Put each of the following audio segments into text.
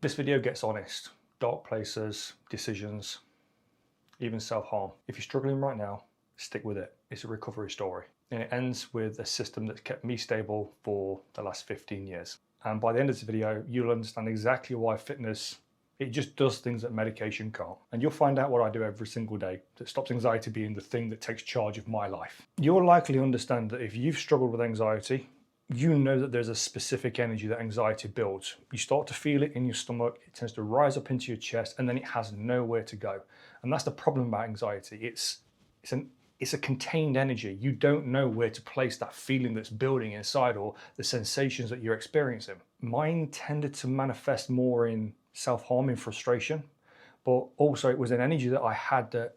This video gets honest. Dark places, decisions, even self-harm. If you're struggling right now, stick with it. It's a recovery story. And it ends with a system that's kept me stable for the last 15 years. And by the end of this video, you'll understand exactly why fitness, it just does things that medication can't. And you'll find out what I do every single day that stops anxiety being the thing that takes charge of my life. You'll likely understand that if you've struggled with anxiety, you know that there's a specific energy that anxiety builds. You start to feel it in your stomach, it tends to rise up into your chest, and then it has nowhere to go. And that's the problem about anxiety. It's a contained energy. You don't know where to place that feeling that's building inside or the sensations that you're experiencing. Mine tended to manifest more in self-harm, in frustration, but also it was an energy that I had that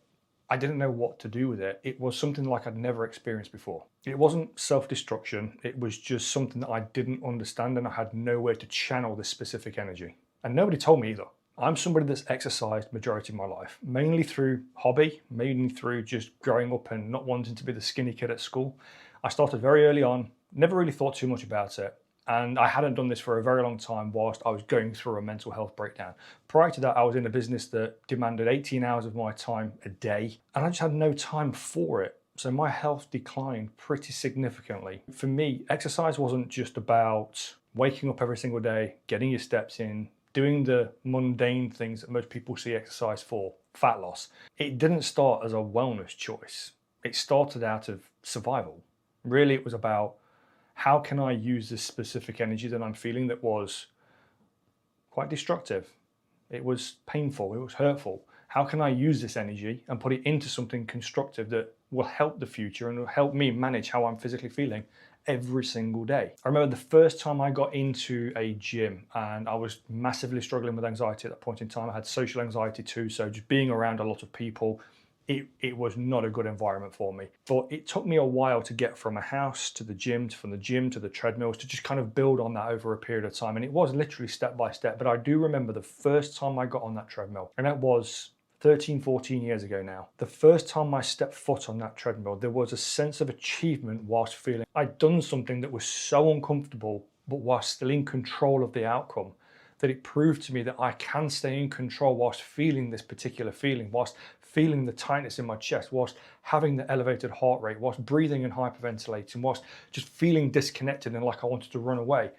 I didn't know what to do with it. It was something like I'd never experienced before. It wasn't self-destruction. It was just something that I didn't understand, and I had nowhere to channel this specific energy. And nobody told me either. I'm somebody that's exercised majority of my life, mainly through hobby, mainly through just growing up and not wanting to be the skinny kid at school. I started very early on, never really thought too much about it. And I hadn't done this for a very long time whilst I was going through a mental health breakdown. Prior to that, I was in a business that demanded 18 hours of my time a day, and I just had no time for it. So my health declined pretty significantly. For me, exercise wasn't just about waking up every single day, getting your steps in, doing the mundane things that most people see exercise for, fat loss. It didn't start as a wellness choice. It started out of survival. Really, it was about, how can I use this specific energy that I'm feeling that was quite destructive? It was painful, it was hurtful. How can I use this energy and put it into something constructive that will help the future and will help me manage how I'm physically feeling every single day? I remember the first time I got into a gym, and I was massively struggling with anxiety at that point in time. I had social anxiety too, so just being around a lot of people, it was not a good environment for me. But it took me a while to get from a house to the gym, from the gym to the treadmills, to just kind of build on that over a period of time. And it was literally step by step. But I do remember the first time I got on that treadmill, and that was 13, 14 years ago now. The first time I stepped foot on that treadmill, there was a sense of achievement whilst feeling I'd done something that was so uncomfortable, but whilst still in control of the outcome, that it proved to me that I can stay in control whilst feeling this particular feeling, whilst feeling the tightness in my chest, whilst having the elevated heart rate, whilst breathing and hyperventilating, whilst just feeling disconnected and like I wanted to run away.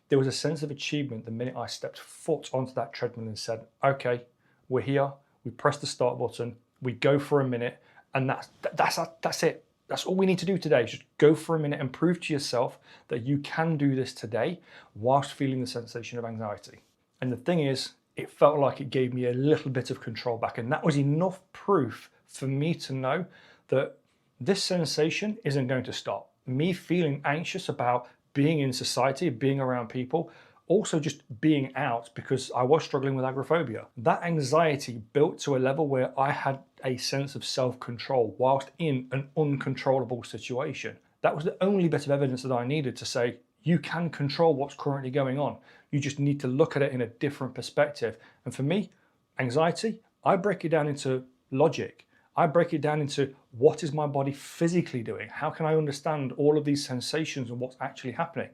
There was a sense of achievement the minute I stepped foot onto that treadmill and said, okay, we're here, we press the start button, we go for a minute, and that's it. That's all we need to do today, is just go for a minute and prove to yourself that you can do this today whilst feeling the sensation of anxiety. And the thing is, it felt like it gave me a little bit of control back. And that was enough proof for me to know that this sensation isn't going to stop. Me feeling anxious about being in society, being around people, also just being out because I was struggling with agoraphobia. That anxiety built to a level where I had a sense of self-control whilst in an uncontrollable situation. That was the only bit of evidence that I needed to say, you can control what's currently going on. You just need to look at it in a different perspective. And for me, anxiety, I break it down into logic. I break it down into, what is my body physically doing? How can I understand all of these sensations and what's actually happening?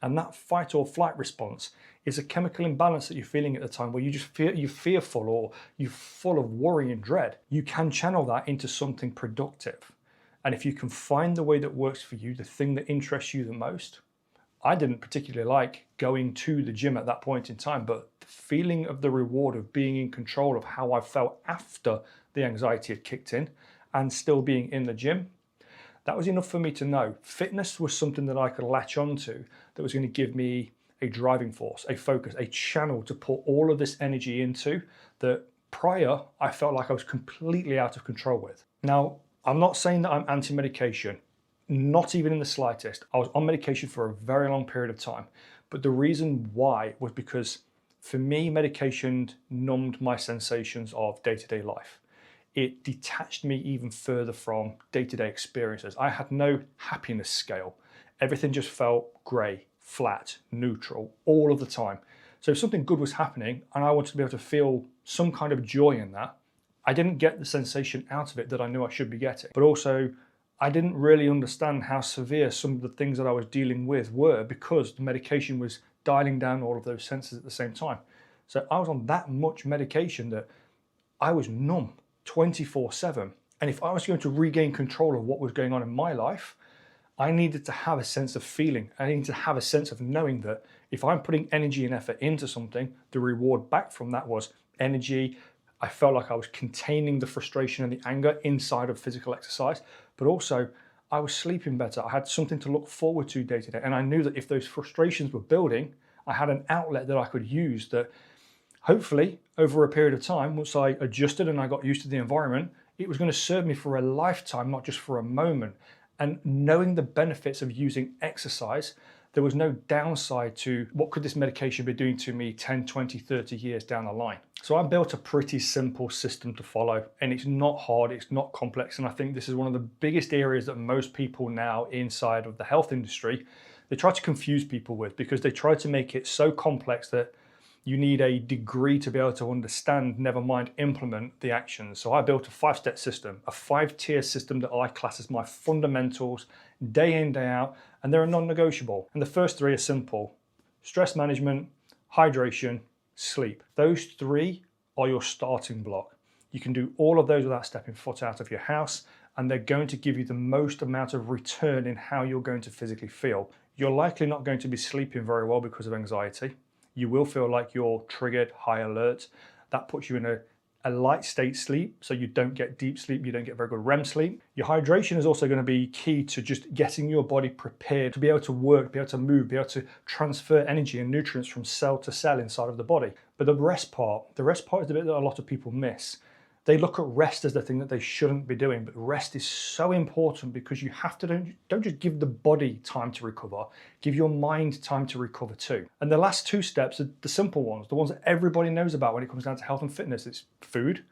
And that fight or flight response is a chemical imbalance that you're feeling at the time, where you just feel you're fearful or you're full of worry and dread. You can channel that into something productive. And if you can find the way that works for you, the thing that interests you the most. I didn't particularly like going to the gym at that point in time, but the feeling of the reward of being in control of how I felt after the anxiety had kicked in and still being in the gym, that was enough for me to know fitness was something that I could latch onto, that was going to give me a driving force, a focus, a channel to put all of this energy into that prior I felt like I was completely out of control with. Now, I'm not saying that I'm anti-medication. Not even in the slightest. I was on medication for a very long period of time. But the reason why was because for me, medication numbed my sensations of day-to-day life. It detached me even further from day-to-day experiences. I had no happiness scale. Everything just felt grey, flat, neutral, all of the time. So if something good was happening and I wanted to be able to feel some kind of joy in that, I didn't get the sensation out of it that I knew I should be getting. But also, I didn't really understand how severe some of the things that I was dealing with were, because the medication was dialing down all of those senses at the same time. So I was on that much medication that I was numb 24/7. And if I was going to regain control of what was going on in my life, I needed to have a sense of feeling. I needed to have a sense of knowing that if I'm putting energy and effort into something, the reward back from that was energy. I felt like I was containing the frustration and the anger inside of physical exercise, but also I was sleeping better. I had something to look forward to day to day. And I knew that if those frustrations were building, I had an outlet that I could use that hopefully over a period of time, once I adjusted and I got used to the environment, it was going to serve me for a lifetime, not just for a moment. And knowing the benefits of using exercise, there was no downside to what could this medication be doing to me 10, 20, 30 years down the line. So I built a pretty simple system to follow, and it's not hard, it's not complex. And I think this is one of the biggest areas that most people now inside of the health industry, they try to confuse people with, because they try to make it so complex that you need a degree to be able to understand, never mind implement the actions. So I built a 5-step system, a 5-tier system that I class as my fundamentals day in, day out, and they're non-negotiable. And the first 3 are simple: stress management, hydration, sleep. Those 3 are your starting block. You can do all of those without stepping foot out of your house, and they're going to give you the most amount of return in how you're going to physically feel. You're likely not going to be sleeping very well because of anxiety. You will feel like you're triggered, high alert. That puts you in a light state sleep, so you don't get deep sleep, you don't get very good REM sleep. Your hydration is also going to be key to just getting your body prepared to be able to work, be able to move, be able to transfer energy and nutrients from cell to cell inside of the body. But the rest part is the bit that a lot of people miss. They look at rest as the thing that they shouldn't be doing, but rest is so important because you have to don't just give the body time to recover, give your mind time to recover too. And the last 2 steps are the simple ones, the ones that everybody knows about when it comes down to health and fitness. It's food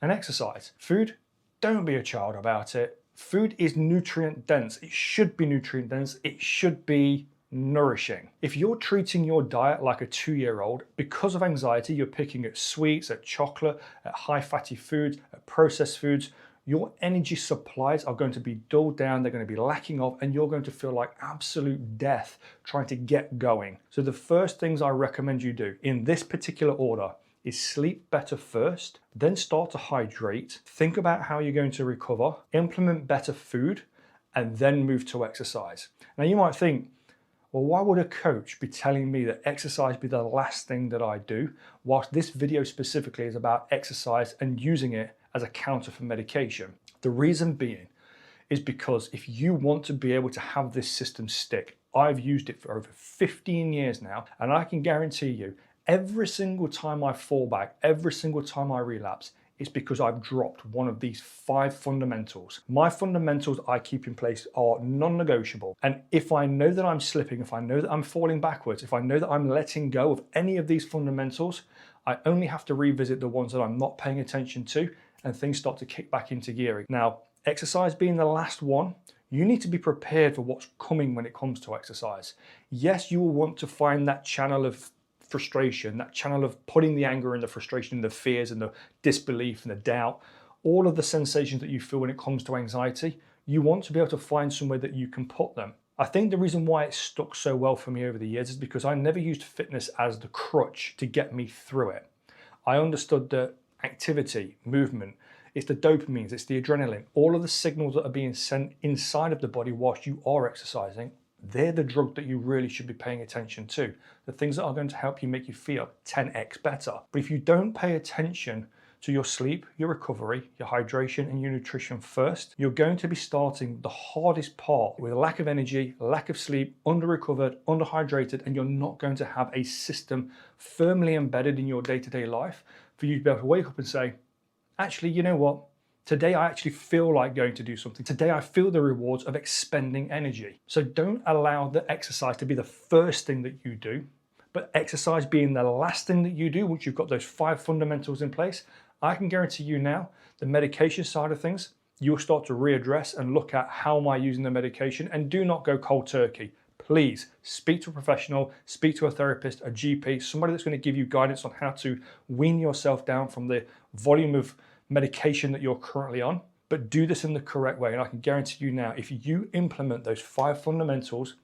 and exercise. Food, don't be a child about it. Food is nutrient dense. It should be nutrient dense. It should be nourishing. If you're treating your diet like a 2-year-old, because of anxiety, you're picking at sweets, at chocolate, at high fatty foods, at processed foods, your energy supplies are going to be dulled down, they're going to be lacking of, and you're going to feel like absolute death trying to get going. So the first things I recommend you do in this particular order is sleep better first, then start to hydrate, think about how you're going to recover, implement better food, and then move to exercise. Now you might think, well, why would a coach be telling me that exercise be the last thing that I do, whilst this video specifically is about exercise and using it as a counter for medication? The reason being is because if you want to be able to have this system stick, I've used it for over 15 years now, and I can guarantee you, every single time I fall back, every single time I relapse, it's because I've dropped one of these 5 fundamentals. My fundamentals I keep in place are non-negotiable. And if I know that I'm slipping, if I know that I'm falling backwards, if I know that I'm letting go of any of these fundamentals, I only have to revisit the ones that I'm not paying attention to, and things start to kick back into gear. Now, exercise being the last one, you need to be prepared for what's coming when it comes to exercise. Yes, you will want to find that channel of frustration, that channel of putting the anger and the frustration and the fears and the disbelief and the doubt, all of the sensations that you feel when it comes to anxiety, you want to be able to find somewhere that you can put them. I think the reason why it stuck so well for me over the years is because I never used fitness as the crutch to get me through it. I understood that activity, movement, it's the dopamines, it's the adrenaline, all of the signals that are being sent inside of the body whilst you are exercising, they're the drug that you really should be paying attention to. The things that are going to help you make you feel 10x better. But if you don't pay attention to your sleep, your recovery, your hydration and your nutrition first, you're going to be starting the hardest part with a lack of energy, lack of sleep, under-recovered, under-hydrated, and you're not going to have a system firmly embedded in your day-to-day life for you to be able to wake up and say, actually, you know what? Today I actually feel like going to do something. Today I feel the rewards of expending energy. So don't allow the exercise to be the first thing that you do, but exercise being the last thing that you do once you've got those 5 fundamentals in place. I can guarantee you now, the medication side of things, you'll start to readdress and look at how am I using the medication, and do not go cold turkey. Please speak to a professional, speak to a therapist, a GP, somebody that's going to give you guidance on how to wean yourself down from the volume of medication that you're currently on, but do this in the correct way. And I can guarantee you now, if you implement those 5 fundamentals,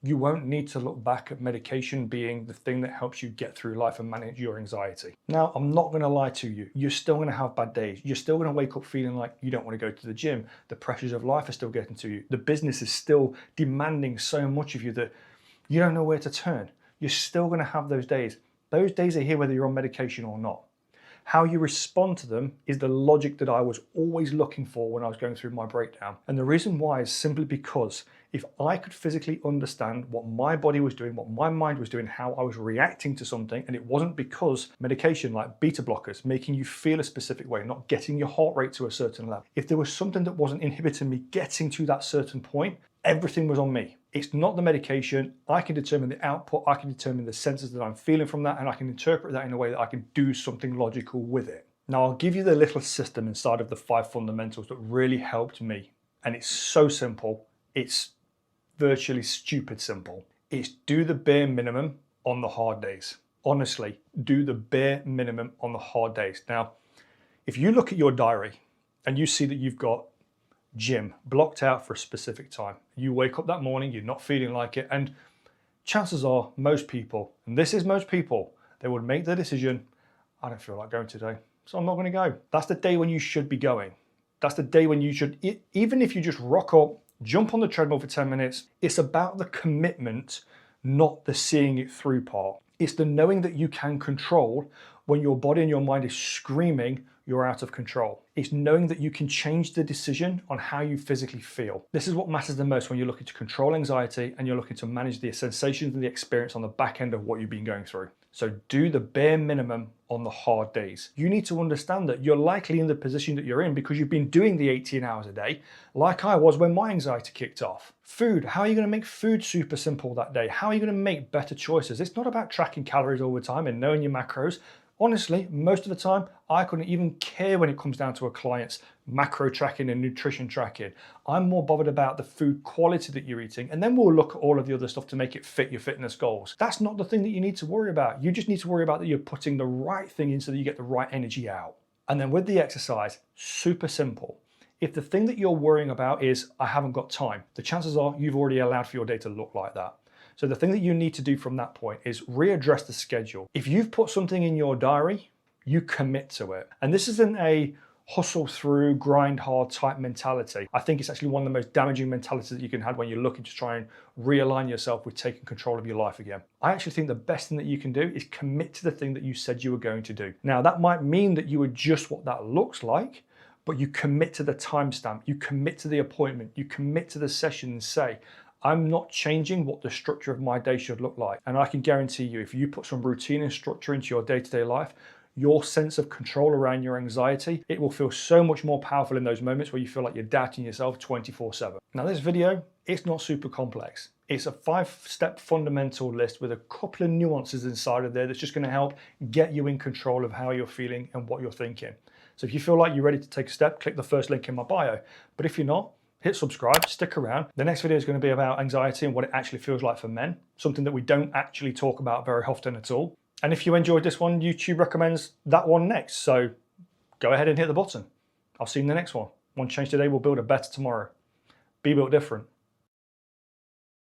You won't need to look back at medication being the thing that helps you get through life and manage your anxiety. Now, I'm not going to lie to you. You're still going to have bad days. You're still going to wake up feeling like you don't want to go to the gym. The pressures of life are still getting to you. The business is still demanding so much of you that you don't know where to turn. You're still going to have those days. Those days are here whether you're on medication or not. How you respond to them is the logic that I was always looking for when I was going through my breakdown. And the reason why is simply because if I could physically understand what my body was doing, what my mind was doing, how I was reacting to something, and it wasn't because medication like beta blockers making you feel a specific way, not getting your heart rate to a certain level. If there was something that wasn't inhibiting me getting to that certain point, everything was on me. It's not the medication. I can determine the output, I can determine the senses that I'm feeling from that, and I can interpret that in a way that I can do something logical with it. Now, I'll give you the little system inside of the 5 fundamentals that really helped me. And it's so simple. It's virtually stupid simple. It's do the bare minimum on the hard days. Honestly, do the bare minimum on the hard days. Now, if you look at your diary and you see that you've got gym blocked out for a specific time, you wake up that morning, you're not feeling like it, and chances are most people, and this is most people, they would make the decision, I don't feel like going today, so I'm not going to go. That's the day when you should be going. That's the day when you should, even if you just rock up, jump on the treadmill for 10 minutes, it's about the commitment, not the seeing it through part. It's the knowing that you can control when your body and your mind is screaming you're out of control. It's knowing that you can change the decision on how you physically feel. This is what matters the most when you're looking to control anxiety and you're looking to manage the sensations and the experience on the back end of what you've been going through. So do the bare minimum on the hard days. You need to understand that you're likely in the position that you're in because you've been doing the 18 hours a day, like I was when my anxiety kicked off. Food, how are you going to make food super simple that day? How are you going to make better choices? It's not about tracking calories all the time and knowing your macros. Honestly, most of the time, I couldn't even care when it comes down to a client's macro tracking and nutrition tracking. I'm more bothered about the food quality that you're eating, and then we'll look at all of the other stuff to make it fit your fitness goals. That's not the thing that you need to worry about. You just need to worry about that you're putting the right thing in so that you get the right energy out. And then with the exercise, super simple. If the thing that you're worrying about is, I haven't got time, the chances are you've already allowed for your day to look like that. So the thing that you need to do from that point is readdress the schedule. If you've put something in your diary, you commit to it. And this isn't a hustle through, grind hard type mentality. I think it's actually one of the most damaging mentalities that you can have when you're looking to try and realign yourself with taking control of your life again. I actually think the best thing that you can do is commit to the thing that you said you were going to do. Now, that might mean that you adjust what that looks like, but you commit to the timestamp, you commit to the appointment, you commit to the session and say, I'm not changing what the structure of my day should look like. And I can guarantee you, if you put some routine and structure into your day-to-day life, your sense of control around your anxiety, it will feel so much more powerful in those moments where you feel like you're doubting yourself 24/7. Now this video, it's not super complex. It's a 5-step fundamental list with a couple of nuances inside of there that's just gonna help get you in control of how you're feeling and what you're thinking. So if you feel like you're ready to take a step, click the first link in my bio. But if you're not, hit subscribe, stick around. The next video is going to be about anxiety and what it actually feels like for men, something that we don't actually talk about very often at all. And if you enjoyed this one, YouTube recommends that one next. So go ahead and hit the button. I'll see you in the next one. One change today will build a better tomorrow. Be built different.